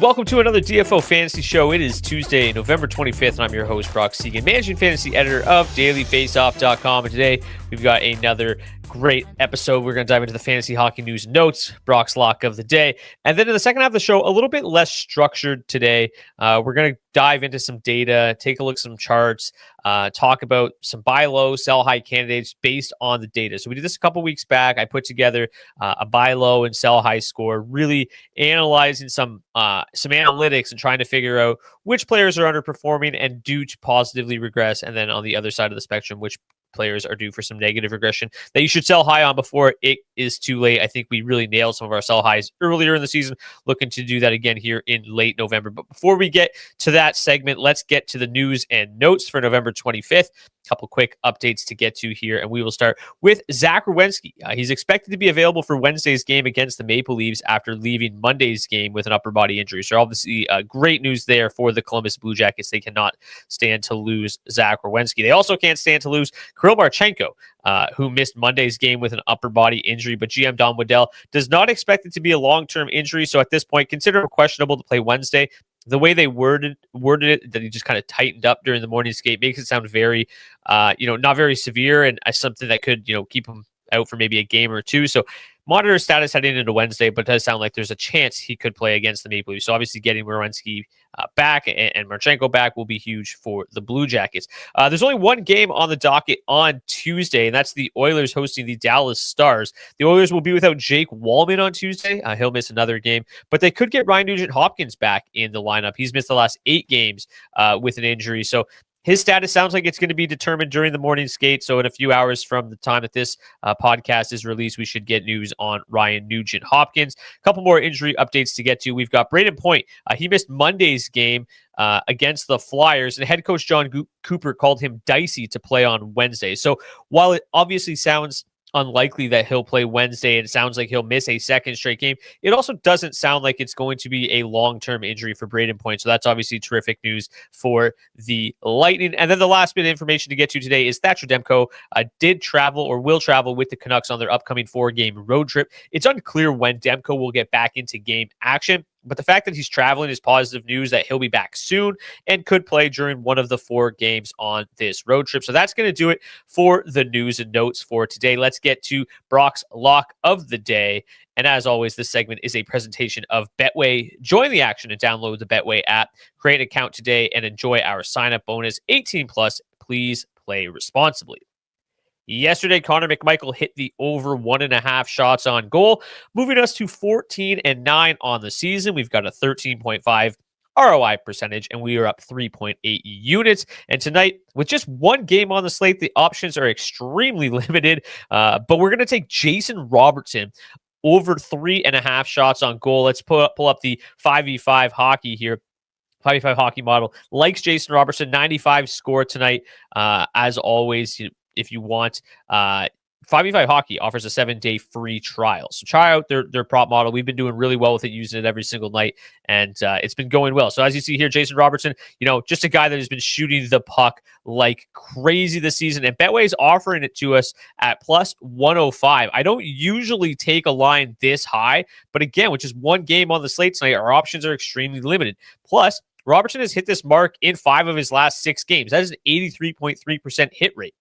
Welcome to another DFO Fantasy Show. It is Tuesday, November 25th, and I'm your host, Brock Seguin, managing fantasy editor of dailyfaceoff.com. And today, we've got another great episode. We're going to dive into the fantasy hockey news and notes, Brock's lock of the day. And then in the second half of the show, a little bit less structured today. We're going to dive into some data, take a look at some charts, talk about some buy low, sell high candidates based on the data. So we did this a couple weeks back. I put together a buy low and sell high score, really analyzing some analytics and trying to figure out which players are underperforming and due to positively regress. And then on the other side of the spectrum, which players are due for some negative regression that you should sell high on before it is too late. I think we really nailed some of our sell highs earlier in the season, looking to do that again here in late November. But before we get to that segment, let's get to the news and notes for November 25th. A couple quick updates to get to here, and we will start with Zach Werenski. He's expected to be available for Wednesday's game against the Maple Leafs after leaving Monday's game with an upper body injury. So obviously great news there for the Columbus Blue Jackets. They cannot stand to lose Zach Werenski. They also can't stand to lose Kirill Marchenko, who missed Monday's game with an upper body injury, but GM Don Waddell does not expect it to be a long-term injury. So at this point, consider him questionable to play Wednesday. The way they worded it, that he just kind of tightened up during the morning skate, makes it sound very, not very severe and something that could, keep him out for maybe a game or two. So monitor status heading into Wednesday, but it does sound like there's a chance he could play against the Maple Leafs. So obviously getting Werenski back and Marchenko back will be huge for the Blue Jackets. There's only one game on the docket on Tuesday, and that's the Oilers hosting the Dallas Stars. The Oilers will be without Jake Wallman on Tuesday. He'll miss another game, but they could get Ryan Nugent-Hopkins back in the lineup. He's missed the last 8 games with an injury, so his status sounds like it's going to be determined during the morning skate. So in a few hours from the time that this podcast is released, we should get news on Ryan Nugent-Hopkins. A couple more injury updates to get to. We've got Brayden Point. He missed Monday's game against the Flyers, and head coach John Cooper called him dicey to play on Wednesday. So while it obviously sounds unlikely that he'll play Wednesday, and it sounds like he'll miss a second straight game, it also doesn't sound like it's going to be a long-term injury for Brayden Point. So that's obviously terrific news for the Lightning. And then the last bit of information to get to today is Thatcher Demko did travel or will travel with the Canucks on their upcoming 4-game road trip. It's unclear when Demko will get back into game action, but the fact that he's traveling is positive news that he'll be back soon and could play during one of the 4 games on this road trip. So that's going to do it for the news and notes for today. Let's get to Brock's lock of the day. And as always, this segment is a presentation of Betway. Join the action and download the Betway app. Create an account today and enjoy our sign-up bonus. 18 plus, please play responsibly. Yesterday, Connor McMichael hit the over 1.5 shots on goal, moving us to 14-9 on the season. We've got a 13.5 ROI percentage, and we are up 3.8 units. And tonight, with just one game on the slate, the options are extremely limited, but we're going to take Jason Robertson over 3.5 shots on goal. Let's pull up the 5v5 hockey here. 5v5 hockey model likes Jason Robertson, 95 score tonight. As always, if you want, 5v5 Hockey offers a 7-day free trial. So try out their prop model. We've been doing really well with it, using it every single night, and it's been going well. So as you see here, Jason Robertson, just a guy that has been shooting the puck like crazy this season, and Betway is offering it to us at plus 105. I don't usually take a line this high, but again, with just one game on the slate tonight, our options are extremely limited. Plus, Robertson has hit this mark in 5 of his last 6 games. That is an 83.3% hit rate.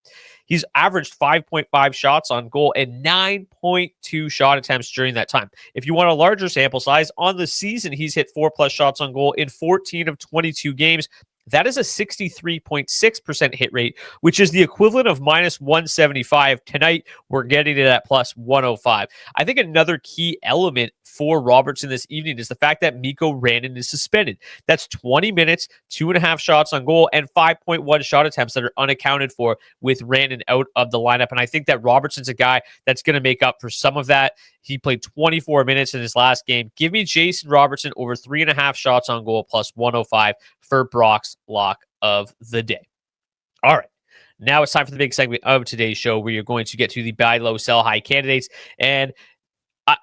He's averaged 5.5 shots on goal and 9.2 shot attempts during that time. If you want a larger sample size, on the season, he's hit 4+ shots on goal in 14 of 22 games. That is a 63.6% hit rate, which is the equivalent of minus 175. Tonight, we're getting it at plus 105. I think another key element for Robertson this evening is the fact that Mikko Rantanen is suspended. That's 20 minutes, 2.5 shots on goal, and 5.1 shot attempts that are unaccounted for with Rantanen out of the lineup. And I think that Robertson's a guy that's going to make up for some of that. He played 24 minutes in his last game. Give me Jason Robertson over 3.5 shots on goal plus 105 for Brock's lock of the day. All right. Now it's time for the big segment of today's show where you're going to get to the buy low, sell high candidates. And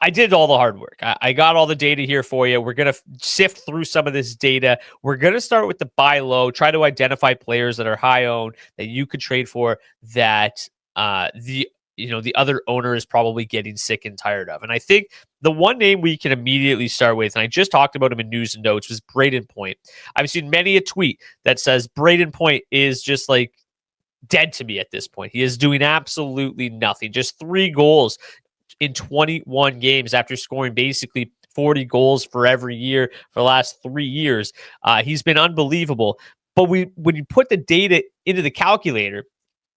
I did all the hard work. I got all the data here for you. We're going to sift through some of this data. We're going to start with the buy low, try to identify players that are high owned that you could trade for, that the other owner is probably getting sick and tired of. And I think the one name we can immediately start with, and I just talked about him in news and notes, was Braden Point. I've seen many a tweet that says Braden Point is just like dead to me at this point. He is doing absolutely nothing. Just 3 goals in 21 games after scoring basically 40 goals for every year for the last 3 years. He's been unbelievable. But when you put the data into the calculator,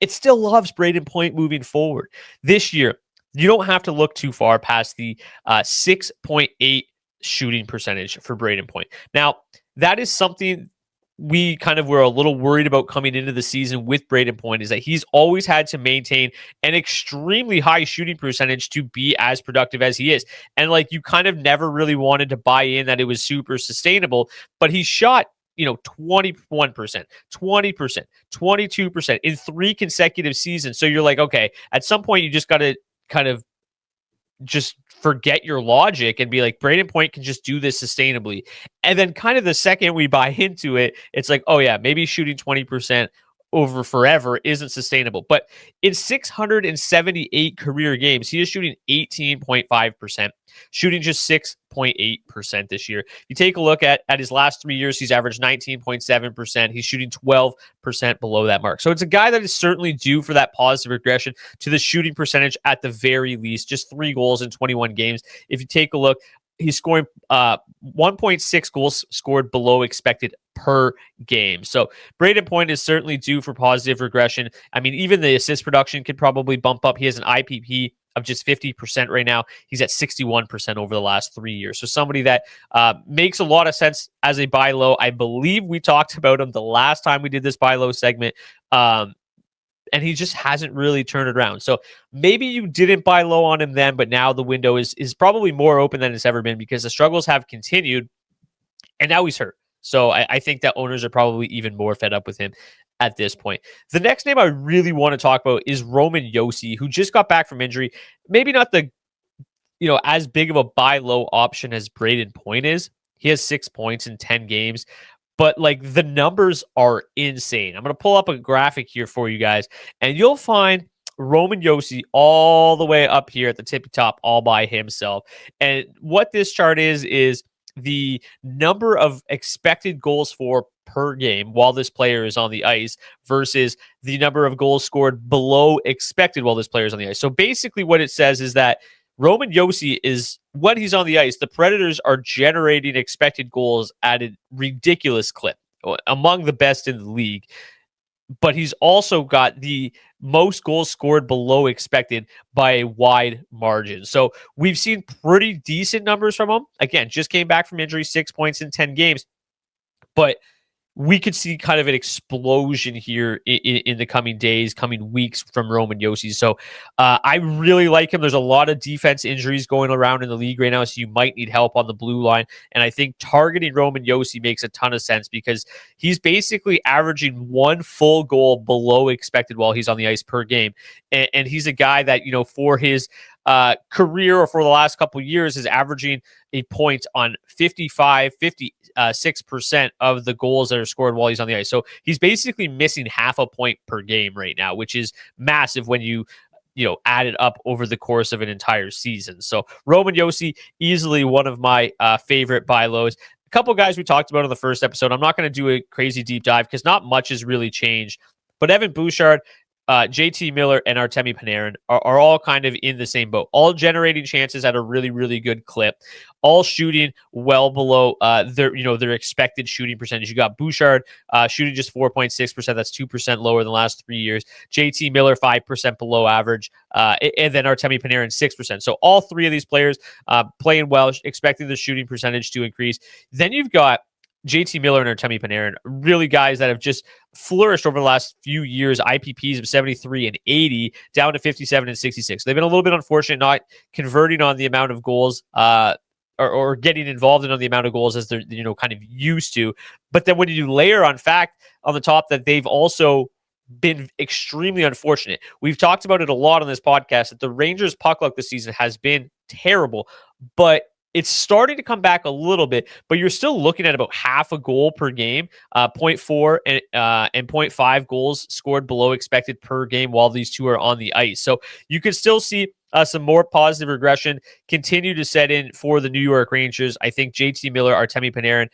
it still loves Braden Point moving forward. This year, you don't have to look too far past the 6.8 shooting percentage for Braden Point. Now, that is something we kind of were a little worried about coming into the season with Braden Point, is that he's always had to maintain an extremely high shooting percentage to be as productive as he is. And like, you kind of never really wanted to buy in that it was super sustainable, but he shot 21%, 20%, 22% in 3 consecutive seasons. So you're like, okay, at some point you just got to kind of just forget your logic and be like, Braden Point can just do this sustainably. And then kind of the second we buy into it, it's like, oh yeah, maybe shooting 20% over forever isn't sustainable. But in 678 career games, he is shooting 18.5%, shooting just 6.8% this year. You take a look at his last 3 years, he's averaged 19.7%. He's shooting 12% below that mark. So it's a guy that is certainly due for that positive regression to the shooting percentage at the very least. Just 3 goals in 21 games. If you take a look, he's scoring 1.6 goals scored below expected per game. So Braden Point is certainly due for positive regression. I mean, even the assist production could probably bump up. He has an IPP of just 50% right now. He's at 61% over the last 3 years. So somebody that makes a lot of sense as a buy low. I believe we talked about him the last time we did this buy low segment. And he just hasn't really turned it around. So maybe you didn't buy low on him then, but now the window is probably more open than it's ever been, because the struggles have continued and now he's hurt. So I think that owners are probably even more fed up with him at this point. The next name I really want to talk about is Roman Josi, who just got back from injury. Maybe not the as big of a buy low option as Braden Point is. He has 6 points in 10 games. But like, the numbers are insane. I'm going to pull up a graphic here for you guys, and you'll find Roman Josi all the way up here at the tippy top all by himself. And what this chart is the number of expected goals for per game while this player is on the ice versus the number of goals scored below expected while this player is on the ice. So basically what it says is that Roman Josi is, when he's on the ice, the Predators are generating expected goals at a ridiculous clip, among the best in the league. But he's also got the most goals scored below expected by a wide margin. So we've seen pretty decent numbers from him. Again, just came back from injury, 6 points in 10 games. But we could see kind of an explosion here in the coming days, coming weeks from Roman Josi. So I really like him. There's a lot of defense injuries going around in the league right now, so you might need help on the blue line. And I think targeting Roman Josi makes a ton of sense, because he's basically averaging 1 full goal below expected while he's on the ice per game. And he's a guy that, for his career or for the last couple of years is averaging a point on 56% of the goals that are scored while he's on the ice. So he's basically missing half a point per game right now, which is massive when you add it up over the course of an entire season. So Roman Josi, easily one of my favorite buy lows. A couple guys we talked about in the first episode. I'm not going to do a crazy deep dive because not much has really changed. But Evan Bouchard, JT Miller, and Artemi Panarin are all kind of in the same boat, all generating chances at a really, really good clip, all shooting well below their expected shooting percentage. You got Bouchard shooting just 4.6%. That's 2% lower than the last 3 years. JT Miller, 5% below average. And then Artemi Panarin, 6%. So all 3 of these players playing well, expecting the shooting percentage to increase. Then you've got JT Miller and Artemi Panarin, really guys that have just flourished over the last few years. IPPs of 73 and 80 down to 57 and 66. They've been a little bit unfortunate not converting on the amount of goals or getting involved in on the amount of goals as they're kind of used to. But then when you layer on the top that they've also been extremely unfortunate. We've talked about it a lot on this podcast that the Rangers' puck luck this season has been terrible, but it's starting to come back a little bit, but you're still looking at about half a goal per game, zero point 0.4 and 0.5 goals scored below expected per game while these two are on the ice. So you could still see some more positive regression continue to set in for the New York Rangers. I think JT Miller, Artemi Panarin,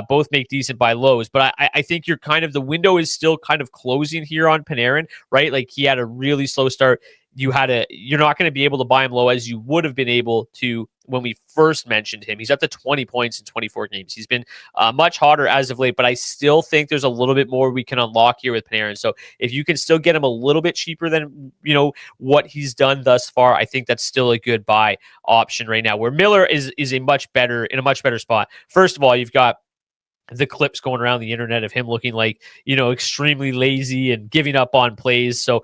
both make decent buy lows, but I think you're kind of the window is still kind of closing here on Panarin, right? Like he had a really slow start. You're not going to be able to buy him low as you would have been able to when we first mentioned him. He's up to 20 points in 24 games. He's been much hotter as of late, but I still think there's a little bit more we can unlock here with Panarin. So if you can still get him a little bit cheaper than, what he's done thus far, I think that's still a good buy option right now, where Miller is in a much better spot. First of all, you've got the clips going around the internet of him looking like, extremely lazy and giving up on plays. So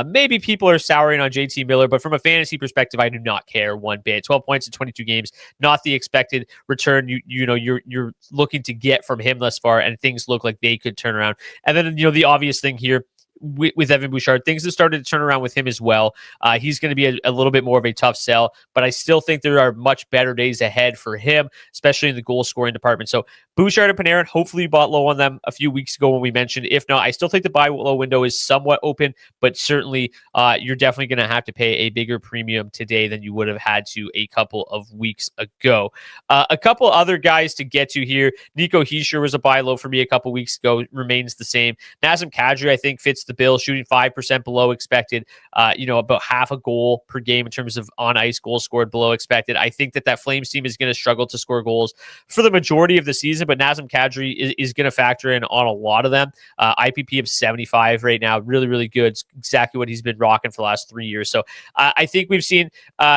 maybe people are souring on JT Miller, but from a fantasy perspective, I do not care one bit. 12 points in 22 games, not the expected return you're looking to get from him thus far, and things look like they could turn around. And then, the obvious thing here, with Evan Bouchard, things have started to turn around with him as well. He's going to be a little bit more of a tough sell, but I still think there are much better days ahead for him, especially in the goal scoring department. So Bouchard and Panarin, hopefully you bought low on them a few weeks ago when we mentioned. If not, I still think the buy low window is somewhat open, but certainly you're definitely going to have to pay a bigger premium today than you would have had to a couple of weeks ago. A couple other guys to get to here. Nico Hischier was a buy low for me a couple weeks ago, remains the same. Nazem Kadri, I think, fits the bill, shooting 5% below expected, about half a goal per game in terms of on-ice goals scored below expected. I think that Flames team is going to struggle to score goals for the majority of the season, but Nazem Kadri is going to factor in on a lot of them. IPP of 75 right now, really, really good. It's exactly what he's been rocking for the last 3 years. So I think we've seen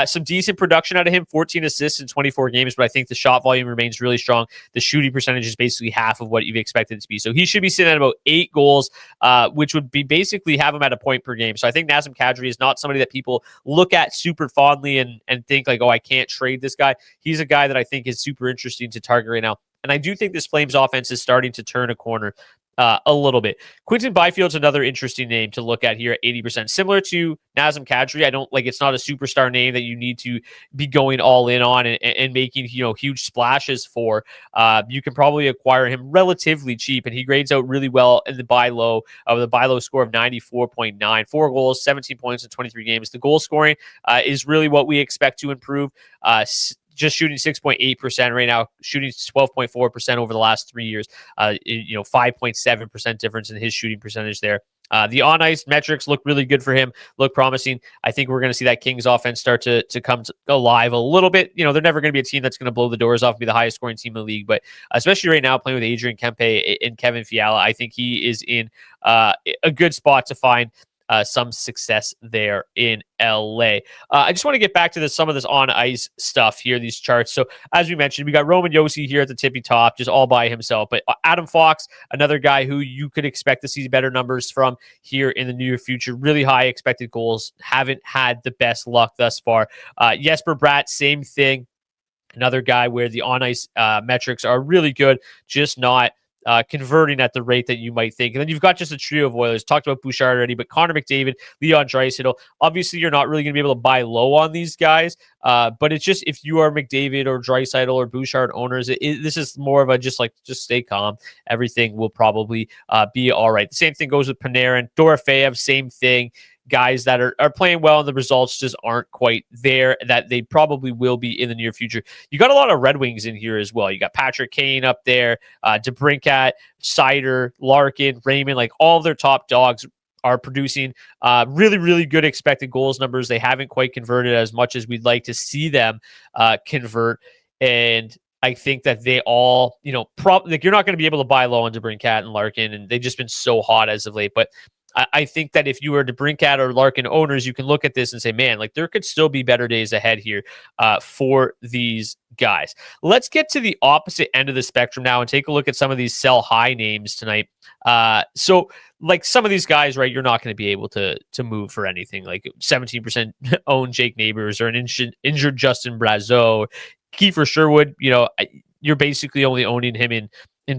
some decent production out of him, 14 assists in 24 games, but I think the shot volume remains really strong. The shooting percentage is basically half of what you've expected it to be. So he should be sitting at about 8 goals, which would be basically have him at a point per game. So I think Nazem Kadri is not somebody that people look at super fondly and think like, oh, I can't trade this guy. He's a guy that I think is super interesting to target right now. And I do think this Flames offense is starting to turn a corner a little bit. Quinton Byfield's another interesting name to look at here at 80%. Similar to Nazem Kadri, I don't like, it's not a superstar name that you need to be going all in on and making, huge splashes for. You can probably acquire him relatively cheap, and he grades out really well in the buy low score of 94.9, 4 goals, 17 points in 23 games. The goal scoring is really what we expect to improve. Just shooting 6.8% right now, shooting 12.4% over the last 3 years. 5.7% difference in his shooting percentage there. The on-ice metrics look really good for him, look promising. I think we're going to see that Kings offense start to come alive a little bit. They're never going to be a team that's going to blow the doors off and be the highest scoring team in the league, but especially right now playing with Adrian Kempe and Kevin Fiala, I think he is in a good spot to find some success there in LA. I just want to get back to some of this on ice stuff here, these charts. So as we mentioned, we got Roman Josi here at the tippy top, just all by himself. But Adam Fox, another guy who you could expect to see better numbers from here in the near future. Really high expected goals. Haven't had the best luck thus far. Jesper Bratt, same thing. Another guy where the on ice metrics are really good, just not converting at the rate that you might think. And then you've got just a trio of Oilers. Talked about Bouchard already, but Connor McDavid, Leon Draisaitl. Obviously, you're not really going to be able to buy low on these guys, but it's just if you are McDavid or Draisaitl or Bouchard owners, this is more of a just stay calm. Everything will probably be all right. The same thing goes with Panarin. Dorofeyev, same thing. Guys that are playing well and the results just aren't quite there that they probably will be in the near future. You got a lot of Red Wings in here as well. You got Patrick Kane up there, DeBrincat, Seider, Larkin, Raymond, like all of their top dogs are producing really, really good expected goals numbers. They haven't quite converted as much as we'd like to see them convert. And I think that they all, you're not going to be able to buy low on DeBrincat and Larkin, and they've just been so hot as of late. But I think that if you were DeBrincat or Larkin owners, you can look at this and say, man, like there could still be better days ahead here for these guys. Let's get to the opposite end of the spectrum now and take a look at some of these sell high names tonight. So like some of these guys, right, you're not going to be able to move for anything. Like 17% own Jake Neighbors or an injured Justin Brazeau, Kiefer Sherwood. You're basically only owning him in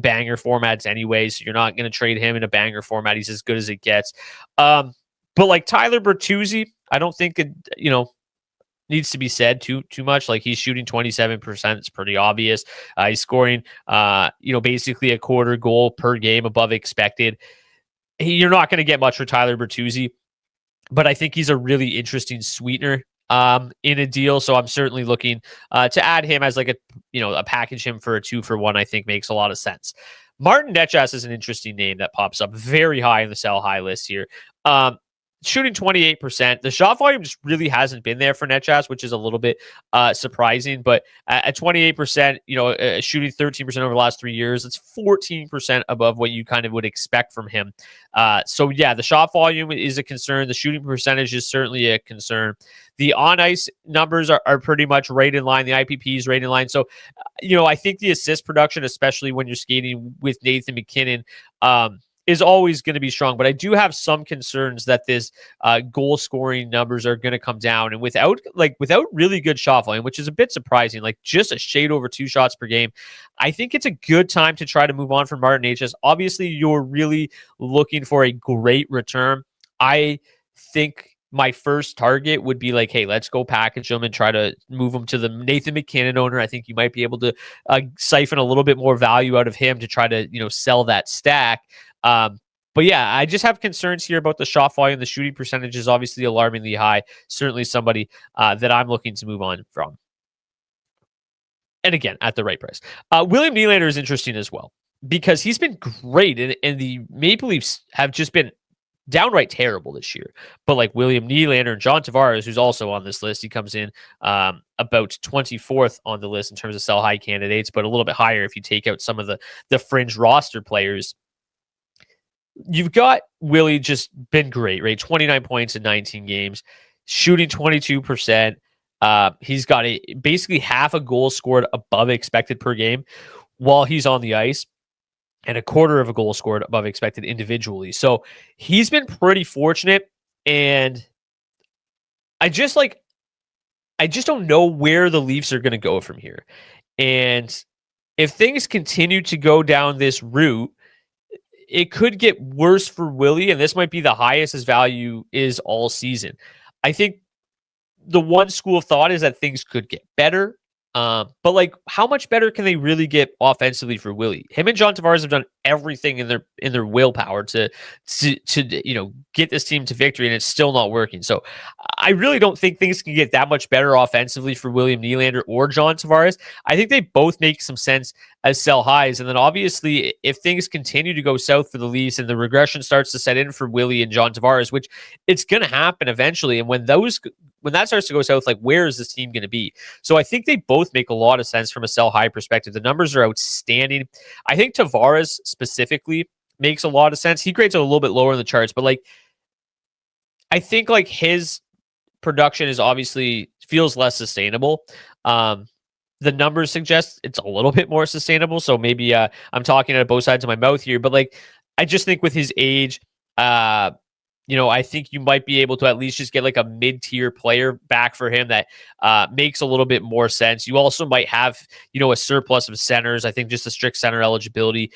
banger formats anyway, so you're not going to trade him in a banger format. He's as good as it gets. But like Tyler Bertuzzi, I don't think needs to be said too much. Like, he's shooting 27%. It's pretty obvious. He's scoring, basically a quarter goal per game above expected. You're not going to get much for Tyler Bertuzzi, but I think he's a really interesting sweetener in a deal. So I'm certainly looking to add him as like a package him for a 2-for-1. I think makes a lot of sense. Martin Necas is an interesting name that pops up very high in the sell high list here. Shooting 28%. The shot volume just really hasn't been there for Necas, which is a little bit surprising. But at 28%, shooting 13% over the last 3 years, it's 14% above what you kind of would expect from him. So yeah, the shot volume is a concern. The shooting percentage is certainly a concern. The on ice numbers are pretty much right in line. The IPP is right in line. So, I think the assist production, especially when you're skating with Nathan MacKinnon, is always going to be strong. But I do have some concerns that this goal scoring numbers are going to come down. And without really good shot volume, which is a bit surprising, like just a shade over 2 shots per game, I think it's a good time to try to move on from Martin Necas. Obviously, you're really looking for a great return. I think my first target would be like, hey, let's go package them and try to move them to the Nathan MacKinnon owner. I think you might be able to siphon a little bit more value out of him to try to, sell that stack. But yeah, I just have concerns here about the shot volume. The shooting percentage is obviously alarmingly high. Certainly somebody that I'm looking to move on from. And again, at the right price. William Nylander is interesting as well because he's been great, and the Maple Leafs have just been downright terrible this year. But like William Nylander and John Tavares, who's also on this list, he comes in about 24th on the list in terms of sell high candidates, but a little bit higher if you take out some of the fringe roster players. You've got Willie just been great, right? 29 points in 19 games, shooting 22%. He's got basically half a goal scored above expected per game while he's on the ice, and a quarter of a goal scored above expected individually. So he's been pretty fortunate, and I just don't know where the Leafs are going to go from here. And if things continue to go down this route, it could get worse for Willie, and this might be the highest his value is all season. I think the one school of thought is that things could get better. But like, how much better can they really get offensively for Willie? Him and John Tavares have done everything in their willpower to get this team to victory, and it's still not working. So I really don't think things can get that much better offensively for William Nylander or John Tavares. I think they both make some sense as sell highs. And then obviously, if things continue to go south for the Leafs and the regression starts to set in for Willie and John Tavares, which it's going to happen eventually, and when that starts to go south, like, where is this team going to be? So I think they both make a lot of sense from a sell high perspective. The numbers are outstanding. I think Tavares specifically makes a lot of sense. He grades a little bit lower in the charts, but like, I think like his production is obviously feels less sustainable. The numbers suggest it's a little bit more sustainable. So maybe I'm talking out of both sides of my mouth here, but like, I just think with his age, I think you might be able to at least just get like a mid-tier player back for him that makes a little bit more sense. You also might have, a surplus of centers. I think just the strict center eligibility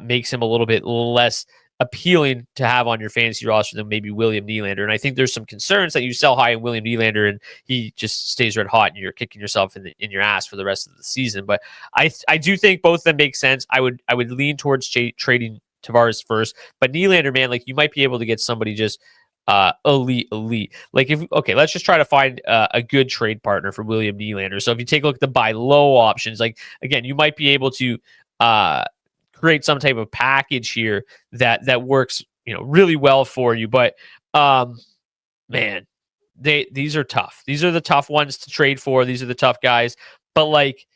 makes him a little bit less appealing to have on your fantasy roster than maybe William Nylander. And I think there's some concerns that you sell high in William Nylander and he just stays red hot and you're kicking yourself in your ass for the rest of the season. But I do think both of them make sense. I would lean towards trading Tavares first, but Nylander, man, like, you might be able to get somebody just elite. Like, let's just try to find a good trade partner for William Nylander. So if you take a look at the buy low options, like, again, you might be able to create some type of package here that works, really well for you. But man, these are tough. These are the tough ones to trade for. These are the tough guys. But like,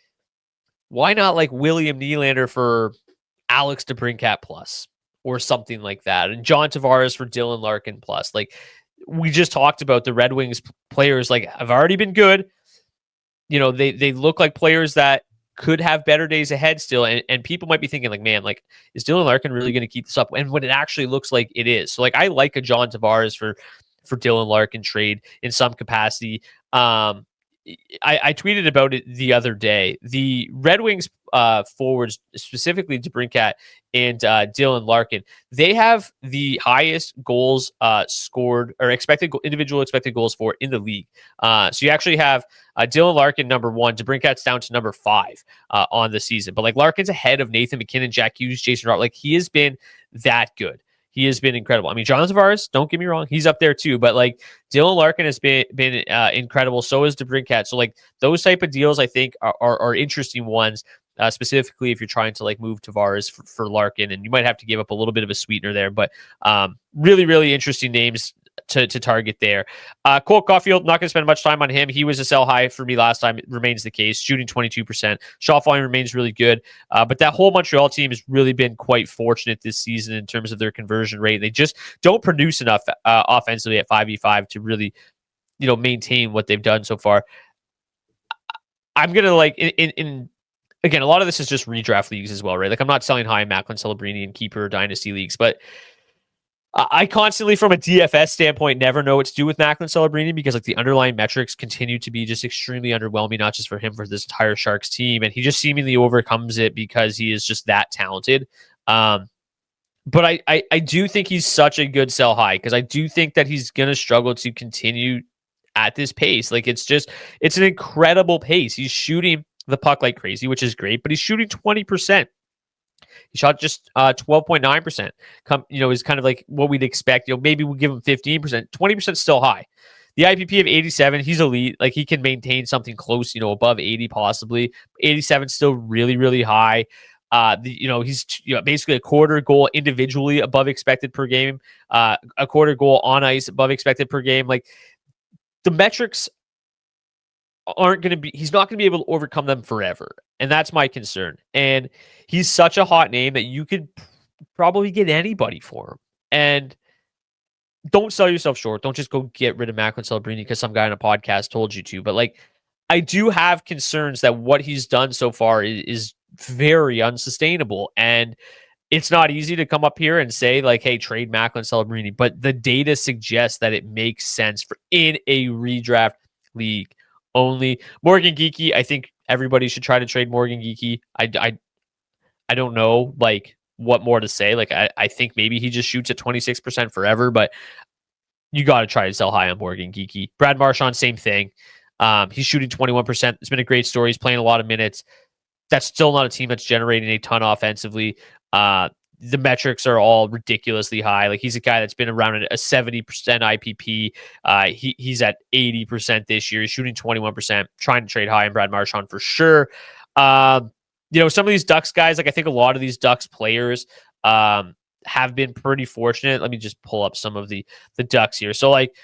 why not like William Nylander for Alex DeBrincat plus or something like that, and John Tavares for Dylan Larkin plus? Like, we just talked about, the Red Wings players like have already been good. They look like players that could have better days ahead still, and people might be thinking like, man, like, is Dylan Larkin really going to keep this up? And when it actually looks like it is. So like, I like a John Tavares for Dylan Larkin trade in some capacity. I tweeted about it the other day. The Red Wings forwards, specifically DeBrincat and Dylan Larkin, they have the highest goals scored or individual expected goals for in the league. So you actually have Dylan Larkin number 1, DeBrincat's down to number 5 on the season. But like Larkin's ahead of Nathan McKinnon, Jack Hughes, Jason Rock. Like he has been that good. He has been incredible. I mean, John Tavares, don't get me wrong, he's up there too. But like Dylan Larkin has been incredible. So is DeBrincat. So like those type of deals, I think are interesting ones. Specifically, if you're trying to like move Tavares for Larkin, and you might have to give up a little bit of a sweetener there. But really, really interesting names to target there. Cole Caulfield, not going to spend much time on him. He was a sell high for me last time. It remains the case, shooting 22%. Shot volume remains really good. But that whole Montreal team has really been quite fortunate this season in terms of their conversion rate. They just don't produce enough offensively at 5v5 to really, maintain what they've done so far. I'm going to like in again, a lot of this is just redraft leagues as well, right? Like I'm not selling high in Macklin Celebrini and keeper dynasty leagues, but I constantly, from a DFS standpoint, never know what to do with Macklin Celebrini because like the underlying metrics continue to be just extremely underwhelming, not just for him, for this entire Sharks team. And he just seemingly overcomes it because he is just that talented. But I do think he's such a good sell high because I do think that he's going to struggle to continue at this pace. Like it's an incredible pace. He's shooting the puck like crazy, which is great, but he's shooting 20%. He shot just 12.9%. Is kind of like what we'd expect. Maybe we'll give him 15%. 20% still high. The IPP of 87, he's elite. Like he can maintain something close, above 80 possibly. 87 still really, really high. He's basically a quarter goal individually above expected per game. A quarter goal on ice above expected per game. Like the metrics he's not going to be able to overcome them forever. And that's my concern. And he's such a hot name that you could probably get anybody for him. And don't sell yourself short. Don't just go get rid of Macklin Celebrini because some guy on a podcast told you to. But like, I do have concerns that what he's done so far is very unsustainable. And it's not easy to come up here and say like, hey, trade Macklin Celebrini. But the data suggests that it makes sense in a redraft league. Only Morgan Geekie, I think everybody should try to trade Morgan Geekie. I don't know like what more to say. Like I think maybe he just shoots at 26% forever, but you got to try to sell high on Morgan Geekie. Brad Marchand, same thing. He's shooting 21%. It's been a great story. He's playing a lot of minutes. That's still not a team that's generating a ton offensively. The metrics are all ridiculously high. Like he's a guy that's been around a 70% IPP. He's at 80% this year. He's shooting 21%. Trying to trade high in Brad Marchand for sure. Some of these Ducks guys, like I think a lot of these Ducks players have been pretty fortunate. Let me just pull up some of the Ducks here. So like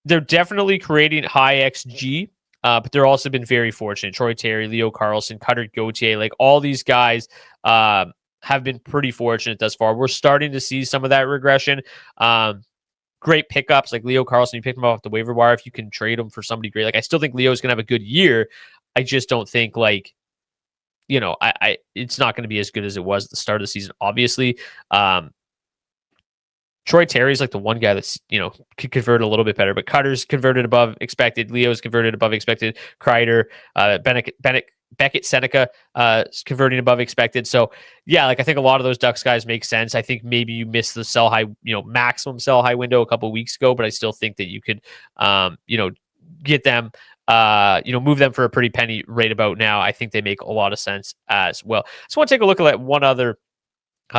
they're definitely creating high XG. But they're also been very fortunate. Troy Terry, Leo Carlson, Cutter Gauthier, like all these guys have been pretty fortunate thus far. We're starting to see some of that regression. Great pickups like Leo Carlson. You pick him off the waiver wire if you can trade him for somebody great. Like I still think Leo's gonna have a good year. I just don't think like, it's not going to be as good as it was at the start of the season. Obviously, Troy Terry's like the one guy that's, could convert a little bit better, but Cutter's converted above expected. Leo's converted above expected. Kreider, Beckett Seneca converting above expected. So yeah, like I think a lot of those Ducks guys make sense. I think maybe you missed the sell high, maximum sell high window a couple weeks ago, but I still think that you could, get them, move them for a pretty penny right about now. I think they make a lot of sense as well. So I want to take a look at one other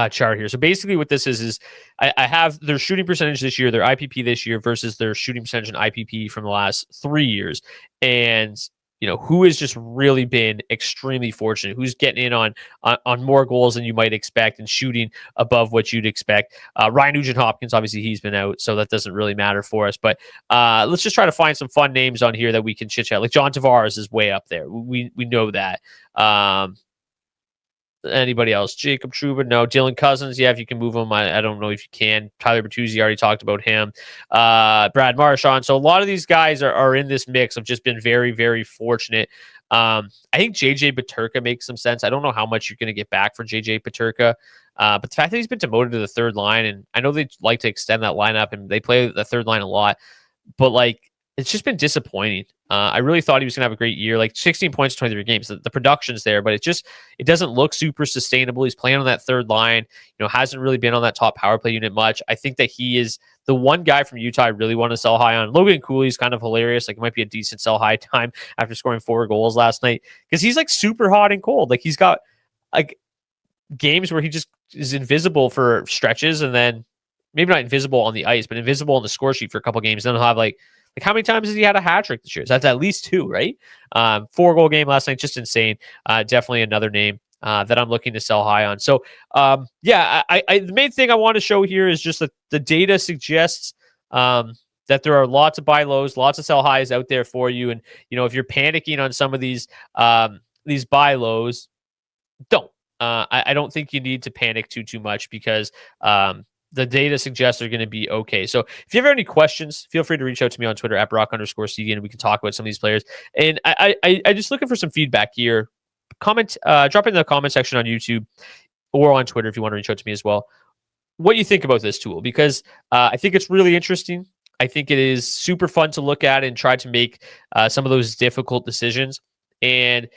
chart here. So basically what this is I have their shooting percentage this year, their IPP this year versus their shooting percentage and IPP from the last 3 years. And, who has just really been extremely fortunate, who's getting in on more goals than you might expect and shooting above what you'd expect. Ryan Nugent-Hopkins, obviously he's been out, so that doesn't really matter for us. But let's just try to find some fun names on here that we can chit-chat. Like John Tavares is way up there. We know that. Anybody else? Jacob Trouba? No. Dylan Cousins? Yeah, if you can move him. I don't know if you can. Tyler Bertuzzi, already talked about him. Brad Marchand. So a lot of these guys are in this mix of just been very, very fortunate. I think JJ Peterka makes some sense. I don't know how much you're going to get back for JJ Peterka. But the fact that he's been demoted to the third line, and I know they like to extend that lineup and they play the third line a lot, but like it's just been disappointing. I really thought he was going to have a great year, like 16 points, 23 games. The production's there, but it doesn't look super sustainable. He's playing on that third line, hasn't really been on that top power play unit much. I think that he is the one guy from Utah I really want to sell high on. Logan Cooley's kind of hilarious. Like, it might be a decent sell high time after scoring 4 goals last night, because he's like super hot and cold. Like, he's got like games where he just is invisible for stretches, and then maybe not invisible on the ice, but invisible on the score sheet for a couple games. Then he'll have like how many times has he had a hat trick this year? So that's at least 2, right? 4-goal game last night, just insane. Definitely another name that I'm looking to sell high on. So the main thing I want to show here is just that the data suggests that there are lots of buy lows, lots of sell highs out there for you. And if you're panicking on some of these buy lows, don't. I don't think you need to panic too much, because the data suggests they're going to be okay. So if you have any questions, feel free to reach out to me on Twitter at Brock_Seguin, and we can talk about some of these players. And I just looking for some feedback here. Drop in the comment section on YouTube or on Twitter if you want to reach out to me as well, what you think about this tool, because I think it's really interesting. I think it is super fun to look at and try to make some of those difficult decisions. And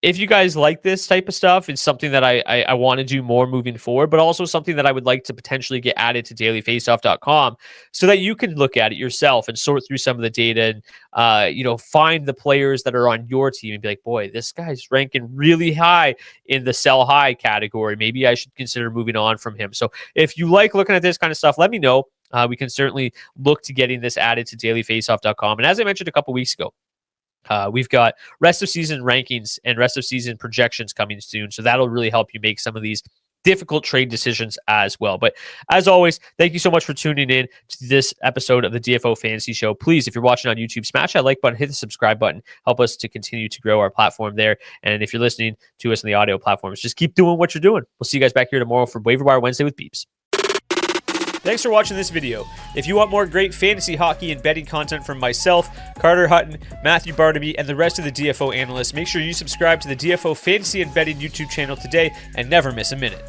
if you guys like this type of stuff, it's something that I want to do more moving forward, but also something that I would like to potentially get added to dailyfaceoff.com so that you can look at it yourself and sort through some of the data and, find the players that are on your team and be like, boy, this guy's ranking really high in the sell high category. Maybe I should consider moving on from him. So if you like looking at this kind of stuff, let me know. We can certainly look to getting this added to dailyfaceoff.com. And as I mentioned a couple weeks ago, we've got rest of season rankings and rest of season projections coming soon. So that'll really help you make some of these difficult trade decisions as well. But as always, thank you so much for tuning in to this episode of the DFO Fantasy Show. Please, if you're watching on YouTube, smash that like button, hit the subscribe button, help us to continue to grow our platform there. And if you're listening to us on the audio platforms, just keep doing what you're doing. We'll see you guys back here tomorrow for Waiver Wire Wednesday with Beeps. Thanks for watching this video. If you want more great fantasy hockey and betting content from myself, Carter Hutton, Matthew Barnaby, and the rest of the DFO analysts, make sure you subscribe to the DFO Fantasy and Betting YouTube channel today and never miss a minute.